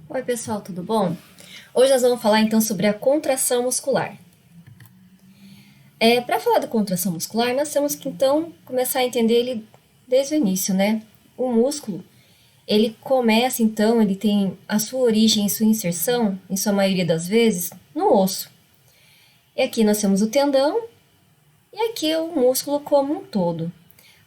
Oi, pessoal, tudo bom? Hoje nós vamos falar então sobre a contração muscular. Para falar da contração muscular, nós temos que então começar a entender ele desde o início, né? O músculo, ele começa então, ele tem a sua origem e sua inserção, em sua maioria das vezes, no osso. E aqui nós temos o tendão e aqui o músculo como um todo.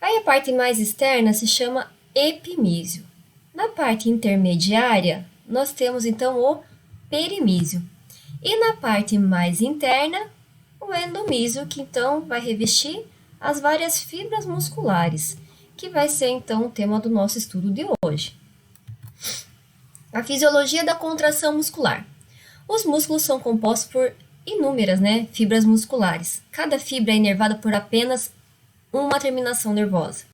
Aí a parte mais externa se chama epimísio. Na parte intermediária, nós temos então o perimísio. E na parte mais interna, o endomísio, que então vai revestir as várias fibras musculares, que vai ser então o tema do nosso estudo de hoje. A fisiologia da contração muscular. Os músculos são compostos por inúmeras fibras musculares. Cada fibra é inervada por apenas uma terminação nervosa.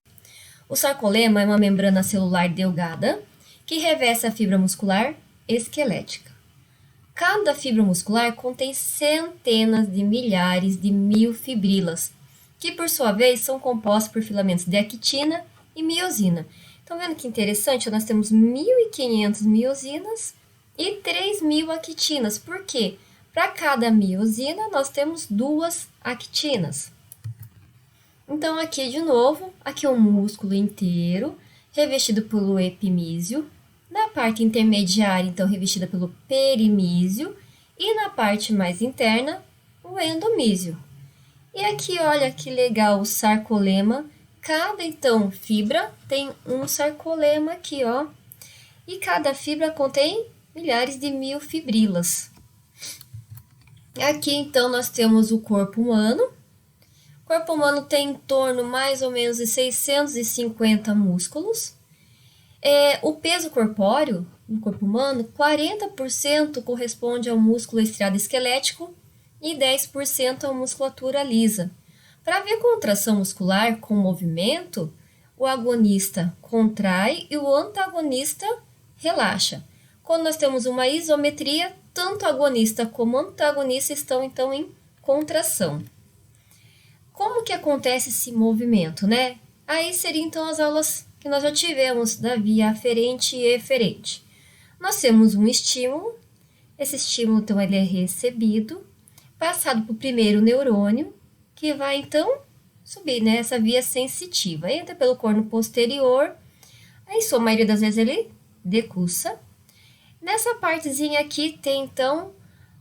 O sarcolema é uma membrana celular delgada que reveste a fibra muscular esquelética. Cada fibra muscular contém centenas de milhares de miofibrilas, que por sua vez são compostas por filamentos de actina e miosina. Estão vendo que interessante? Nós temos 1.500 miosinas e 3.000 actinas. Por quê? Para cada miosina, nós temos 2 actinas. Então, aqui de novo, aqui um músculo inteiro, revestido pelo epimísio. Na parte intermediária, então, revestida pelo perimísio. E na parte mais interna, o endomísio. E aqui, olha que legal, o sarcolema. Cada, então, fibra tem um sarcolema aqui, ó. E cada fibra contém milhares de miofibrilas. Aqui, então, nós temos o corpo humano. O corpo humano tem em torno mais ou menos de 650 músculos. O peso corpóreo no corpo humano, 40% corresponde ao músculo estriado esquelético e 10% à musculatura lisa. Para ver contração muscular com movimento, o agonista contrai e o antagonista relaxa. Quando nós temos uma isometria, tanto agonista como antagonista estão então em contração. Como que acontece esse movimento, né? Aí seriam então as aulas que nós já tivemos da via aferente e eferente. Nós temos um estímulo, esse estímulo então ele é recebido, passado para o primeiro neurônio, que vai então subir nessa via sensitiva, entra pelo corno posterior, aí sua maioria das vezes ele decussa. Nessa partezinha aqui tem então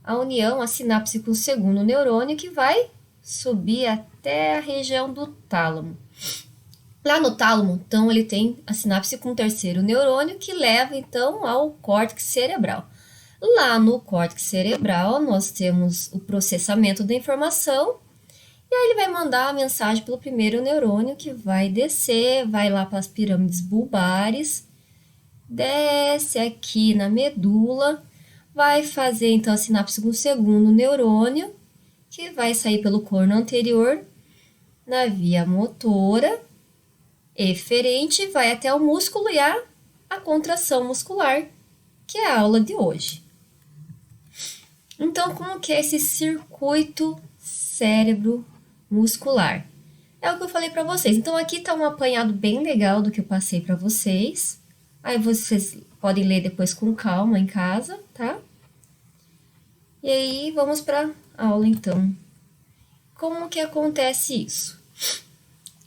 a união, a sinapse com o segundo neurônio, que vai subir até a região do tálamo. Lá no tálamo, então, ele tem a sinapse com o terceiro neurônio, que leva, então, ao córtex cerebral. Lá no córtex cerebral, nós temos o processamento da informação, e aí ele vai mandar a mensagem pelo primeiro neurônio, que vai descer, vai lá para as pirâmides bulbares, desce aqui na medula, vai fazer, então, a sinapse com o segundo neurônio, que vai sair pelo corno anterior, na via motora, eferente, vai até o músculo e a contração muscular, que é a aula de hoje. Então, como que é esse circuito cérebro muscular? É o que eu falei para vocês. Então, aqui está um apanhado bem legal do que eu passei para vocês. Aí vocês podem ler depois com calma em casa, tá? E aí, vamos para a aula, então. Como que acontece isso?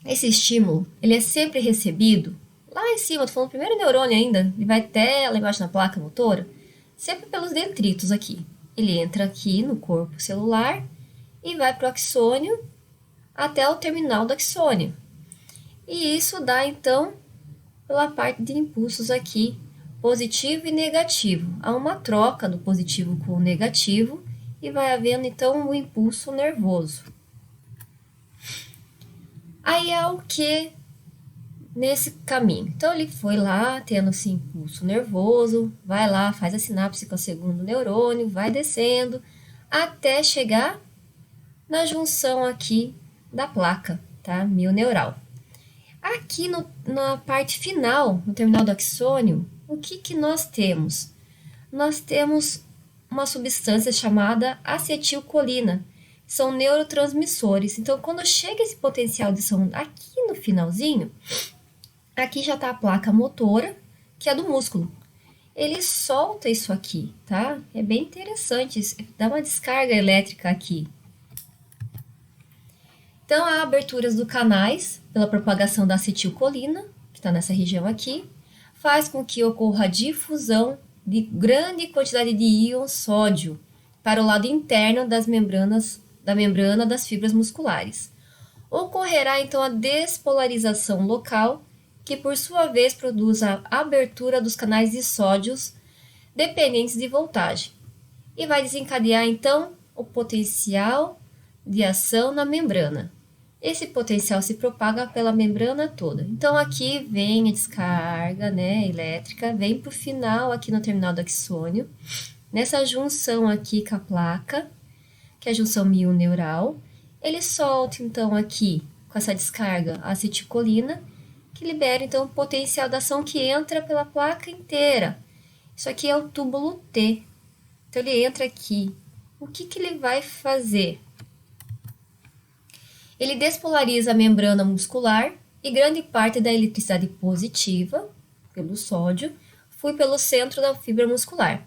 Esse estímulo, ele é sempre recebido lá em cima, tô falando primeiro neurônio ainda, ele vai até lá embaixo na placa motora, sempre pelos detritos aqui. Ele entra aqui no corpo celular e vai para o axônio até o terminal do axônio. E isso dá, então, pela parte de impulsos aqui, positivo e negativo. Há uma troca do positivo com o negativo e vai havendo, então, um impulso nervoso. Aí é o que nesse caminho? Então, ele foi lá, tendo esse impulso nervoso, vai lá, faz a sinapse com o segundo neurônio, vai descendo, até chegar na junção aqui da placa, tá? Mioneural. Aqui na parte final, no terminal do axônio, o que nós temos? Nós temos uma substância chamada acetilcolina, são neurotransmissores. Então, quando chega esse potencial de som aqui no finalzinho, aqui já está a placa motora, que é do músculo. ele solta isso aqui, tá? É bem interessante, dá uma descarga elétrica aqui. Então, há aberturas dos canais pela propagação da acetilcolina, que está nessa região aqui, faz com que ocorra a difusão de grande quantidade de íons sódio para o lado interno da membrana das fibras musculares. Ocorrerá então a despolarização local, que por sua vez produz a abertura dos canais de sódios dependentes de voltagem, e vai desencadear então o potencial de ação na membrana. Esse potencial se propaga pela membrana toda. Então, aqui vem a descarga, né, elétrica, vem para o final aqui no terminal do axônio, nessa junção aqui com a placa, que é a junção mioneural. Ele solta, então, aqui, com essa descarga, a acetilcolina, que libera, então, o potencial da ação que entra pela placa inteira. Isso aqui é o túbulo T. Então, ele entra aqui. O que ele vai fazer? Ele despolariza a membrana muscular e grande parte da eletricidade positiva, pelo sódio, flui pelo centro da fibra muscular.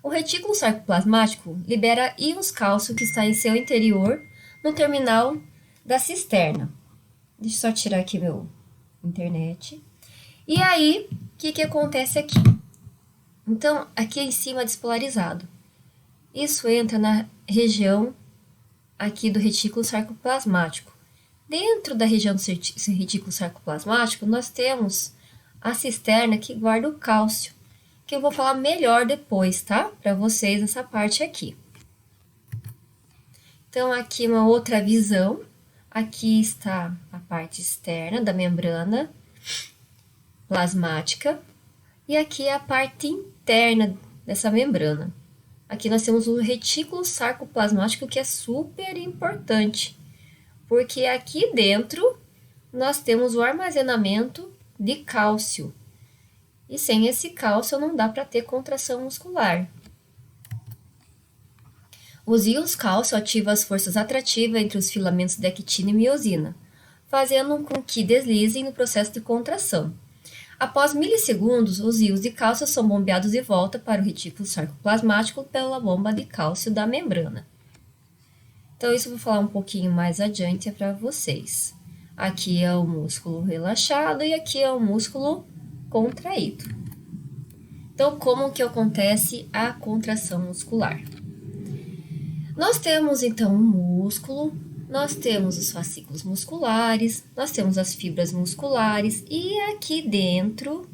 O retículo sarcoplasmático libera íons cálcio que está em seu interior, no terminal da cisterna. Deixa eu só tirar aqui meu internet. E aí, o que acontece aqui? Então, aqui em cima despolarizado. Isso entra na região aqui do retículo sarcoplasmático. Dentro da região do retículo sarcoplasmático, nós temos a cisterna que guarda o cálcio, que eu vou falar melhor depois, tá? Para vocês essa parte aqui. Então, aqui uma outra visão. Aqui está a parte externa da membrana plasmática e aqui é a parte interna dessa membrana. Aqui nós temos o retículo sarcoplasmático, que é super importante, porque aqui dentro nós temos o armazenamento de cálcio. E sem esse cálcio não dá para ter contração muscular. Os íons cálcio ativam as forças atrativas entre os filamentos de actina e miosina, fazendo com que deslizem no processo de contração. Após milissegundos, os íons de cálcio são bombeados de volta para o retículo sarcoplasmático pela bomba de cálcio da membrana. Então, isso eu vou falar um pouquinho mais adiante para vocês. Aqui é o músculo relaxado e aqui é o músculo contraído. Então, como que acontece a contração muscular? Nós temos, então, o músculo, nós temos os fascículos musculares, nós temos as fibras musculares e aqui dentro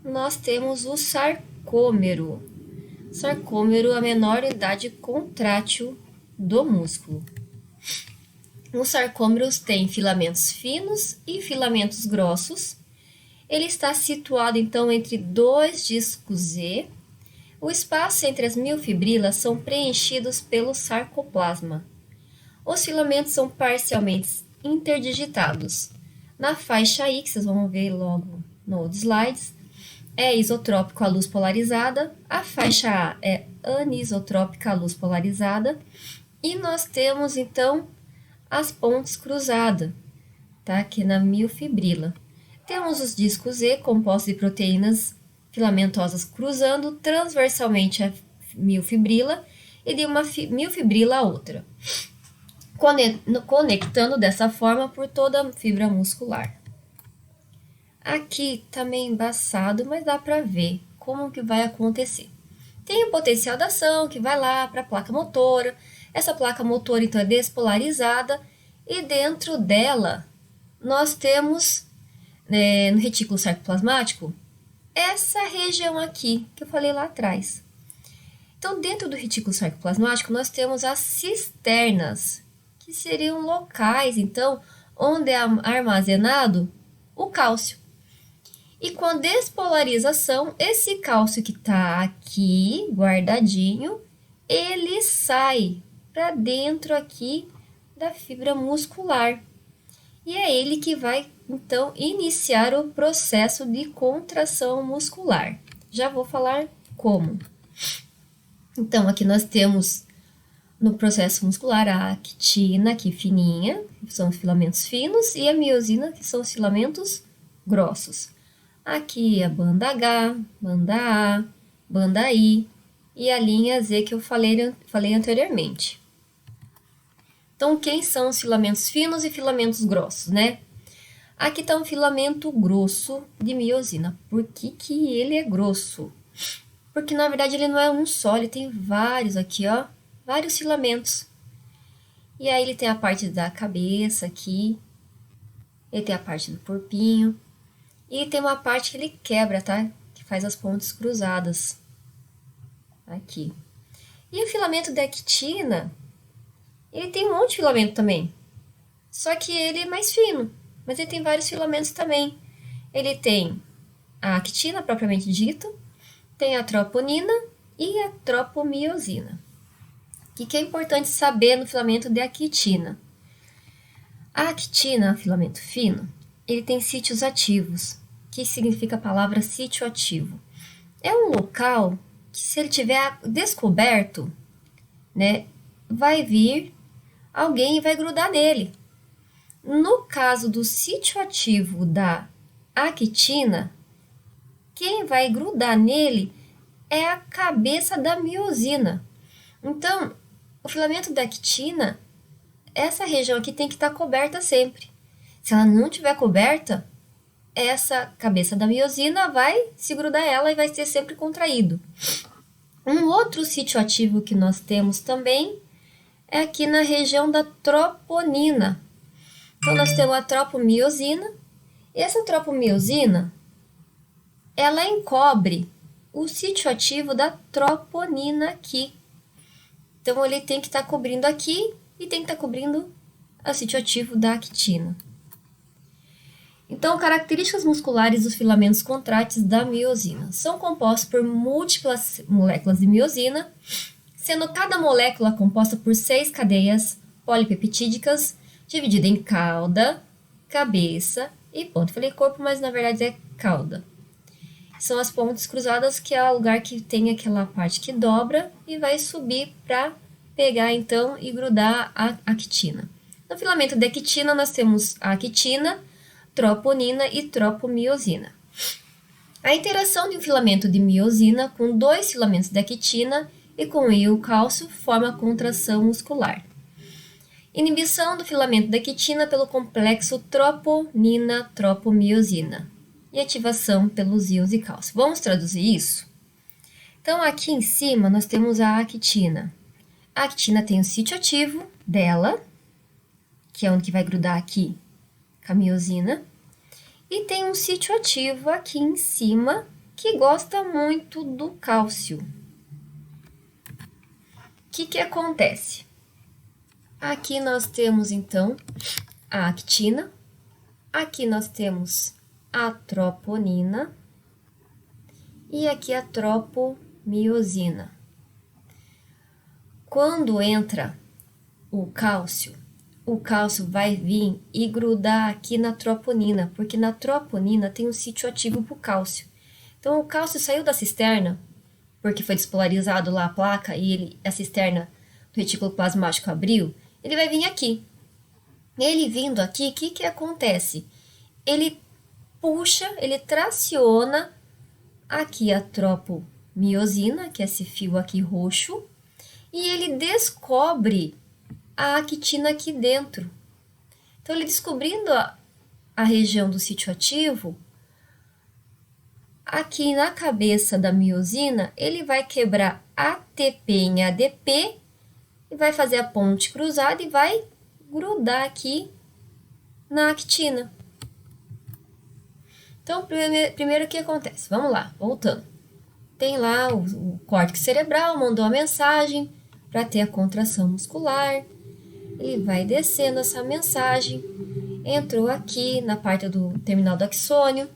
nós temos o sarcômero. Sarcômero é a menor unidade contrátil do músculo. Os sarcômeros têm filamentos finos e filamentos grossos. Ele está situado, então, entre dois discos Z. O espaço entre as miofibrilas são preenchidos pelo sarcoplasma. Os filamentos são parcialmente interdigitados. Na faixa I, que vocês vão ver logo no outro slides, é isotrópico à luz polarizada. A faixa A é anisotrópica à luz polarizada. E nós temos, então, as pontes cruzadas, tá? Aqui na miofibrila. Temos os discos Z, compostos de proteínas filamentosas cruzando transversalmente a miofibrila e de uma miofibrila a outra, conectando dessa forma por toda a fibra muscular. Aqui tá meio embaçado, mas dá para ver como que vai acontecer. Tem o potencial da ação que vai lá para a placa motora. Essa placa motora então é despolarizada e dentro dela nós temos, no retículo sarcoplasmático, essa região aqui que eu falei lá atrás. Então, dentro do retículo sarcoplasmático, nós temos as cisternas, que seriam locais, então, onde é armazenado o cálcio. E com a despolarização, esse cálcio que está aqui, guardadinho, ele sai para dentro aqui da fibra muscular. E é ele que vai, então, iniciar o processo de contração muscular. Já vou falar como. Então, aqui nós temos no processo muscular a actina, aqui fininha, que são os filamentos finos, e a miosina, que são os filamentos grossos. Aqui a banda H, banda A, banda I e a linha Z que eu falei anteriormente. Então, quem são os filamentos finos e filamentos grossos, né? Aqui está um filamento grosso de miosina. Por que que ele é grosso? Porque, na verdade, ele não é um só, ele tem vários aqui, ó. Vários filamentos. E aí ele tem a parte da cabeça aqui. Ele tem a parte do corpinho. E tem uma parte que ele quebra, tá? Que faz as pontes cruzadas. Aqui. E o filamento da actina, ele tem um monte de filamento também. Só que ele é mais fino. Mas ele tem vários filamentos também. Ele tem a actina, propriamente dito, tem a troponina e a tropomiosina. O que é importante saber no filamento de actina? A actina, filamento fino, ele tem sítios ativos. O que significa a palavra sítio ativo? É um local que, se ele tiver descoberto, né, vai vir alguém e vai grudar nele. No caso do sítio ativo da actina, quem vai grudar nele é a cabeça da miosina. Então, o filamento da actina, essa região aqui tem que estar coberta sempre. Se ela não estiver coberta, essa cabeça da miosina vai se grudar ela e vai ser sempre contraído. Um outro sítio ativo que nós temos também é aqui na região da troponina. Então, nós temos a tropomiosina, e essa tropomiosina, ela encobre o sítio ativo da troponina aqui. Então, ele tem que estar cobrindo aqui e tem que estar cobrindo o sítio ativo da actina. Então, características musculares dos filamentos contráteis da miosina. São compostos por múltiplas moléculas de miosina, sendo cada molécula composta por 6 cadeias polipeptídicas, dividida em cauda, cabeça e ponta. Falei corpo, mas na verdade é cauda. São as pontes cruzadas, que é o lugar que tem aquela parte que dobra e vai subir para pegar então e grudar a actina. No filamento de actina nós temos a actina, troponina e tropomiosina. A interação de um filamento de miosina com 2 filamentos de actina e com o íon cálcio forma a contração muscular. Inibição do filamento da actina pelo complexo troponina-tropomiosina e ativação pelos íons de cálcio. Vamos traduzir isso? Então, aqui em cima nós temos a actina. A actina tem o sítio ativo dela, que é onde vai grudar aqui com a miosina, e tem um sítio ativo aqui em cima que gosta muito do cálcio. O que acontece? Aqui nós temos, então, a actina. Aqui nós temos a troponina. E aqui a tropomiosina. Quando entra o cálcio vai vir e grudar aqui na troponina, porque na troponina tem um sítio ativo para o cálcio. Então, o cálcio saiu da cisterna, porque foi despolarizado lá a placa e a cisterna do retículo plasmático abriu, ele vai vir aqui. Ele vindo aqui, o que acontece? Ele puxa, ele traciona aqui a tropomiosina, que é esse fio aqui roxo, e ele descobre a actina aqui dentro. Então, ele descobrindo a região do sítio ativo, aqui na cabeça da miosina, ele vai quebrar ATP em ADP, e vai fazer a ponte cruzada e vai grudar aqui na actina. Então, primeiro o que acontece? Vamos lá, voltando. Tem lá o córtex cerebral, mandou a mensagem para ter a contração muscular. Ele vai descendo essa mensagem, entrou aqui na parte do terminal do axônio,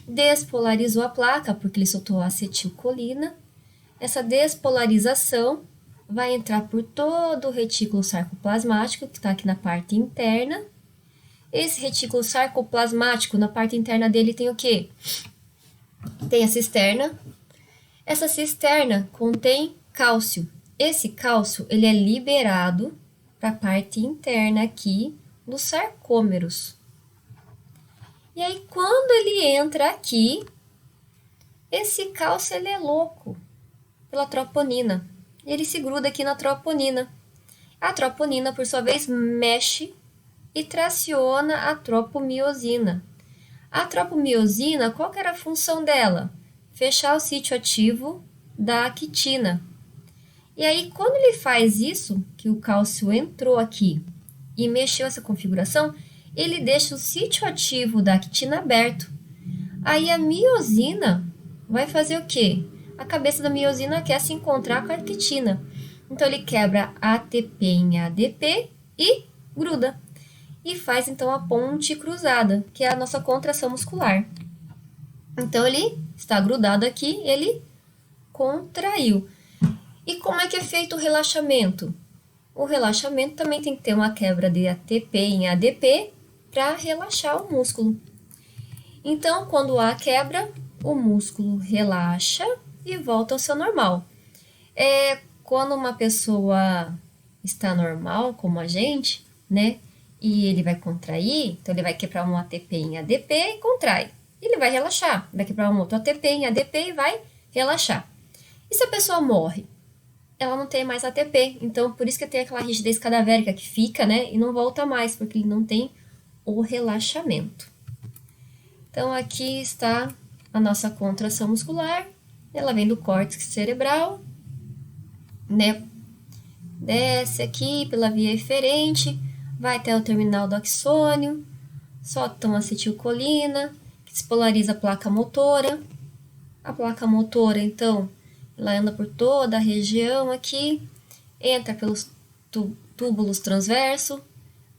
despolarizou a placa, porque ele soltou a acetilcolina. Essa despolarização vai entrar por todo o retículo sarcoplasmático, que está aqui na parte interna. Esse retículo sarcoplasmático, na parte interna dele tem o quê? Tem a cisterna. Essa cisterna contém cálcio. Esse cálcio, ele é liberado para a parte interna aqui dos sarcômeros. E aí, quando ele entra aqui, Esse cálcio ele é louco pela troponina. Ele se gruda aqui na troponina. A troponina, por sua vez, mexe e traciona a tropomiosina. A tropomiosina, qual que era a função dela? Fechar o sítio ativo da actina. E aí, quando ele faz isso, que o cálcio entrou aqui e mexeu essa configuração, ele deixa o sítio ativo da actina aberto. Aí a miosina vai fazer o quê? A cabeça da miosina quer se encontrar com a actina. Então, ele quebra ATP em ADP e gruda. E faz, então, a ponte cruzada, que é a nossa contração muscular. Então, ele está grudado aqui, ele contraiu. E como é que é feito o relaxamento? O relaxamento também tem que ter uma quebra de ATP em ADP para relaxar o músculo. Então, quando há quebra, o músculo relaxa e volta ao seu normal. Quando uma pessoa está normal, como a gente, né? E ele vai contrair, então ele vai quebrar um ATP em ADP e contrai. Ele vai relaxar, vai quebrar um outro ATP em ADP e vai relaxar. E se a pessoa morre? Ela não tem mais ATP, então por isso que tem aquela rigidez cadavérica que fica, né? E não volta mais, porque ele não tem o relaxamento. Então aqui está a nossa contração muscular, ela vem do córtex cerebral, né? Desce aqui pela via eferente, vai até o terminal do axônio, solta uma acetilcolina, que despolariza a placa motora. A placa motora, então, ela anda por toda a região aqui, entra pelos túbulos transversos,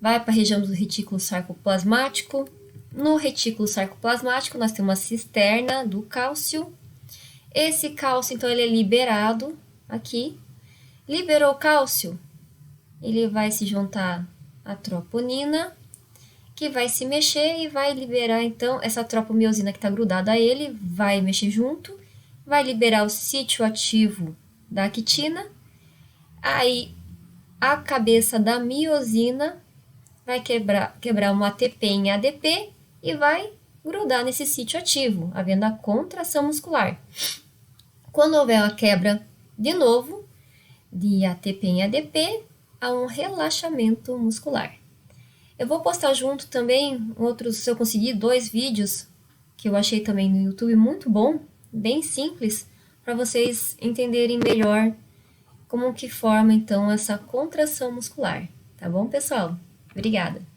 vai para a região do retículo sarcoplasmático. No retículo sarcoplasmático, nós temos uma cisterna do cálcio. Esse cálcio, então, ele é liberado aqui. Liberou o cálcio, ele vai se juntar à troponina, que vai se mexer e vai liberar, então, essa tropomiosina que está grudada a ele, vai mexer junto, vai liberar o sítio ativo da actina, aí a cabeça da miosina vai quebrar um ATP em ADP e vai grudar nesse sítio ativo, havendo a contração muscular. Quando houver a quebra de novo, de ATP em ADP, há um relaxamento muscular. Eu vou postar junto também outros, se eu conseguir, 2 vídeos que eu achei também no YouTube muito bom, bem simples, para vocês entenderem melhor como que forma então essa contração muscular. Tá bom, pessoal? Obrigada!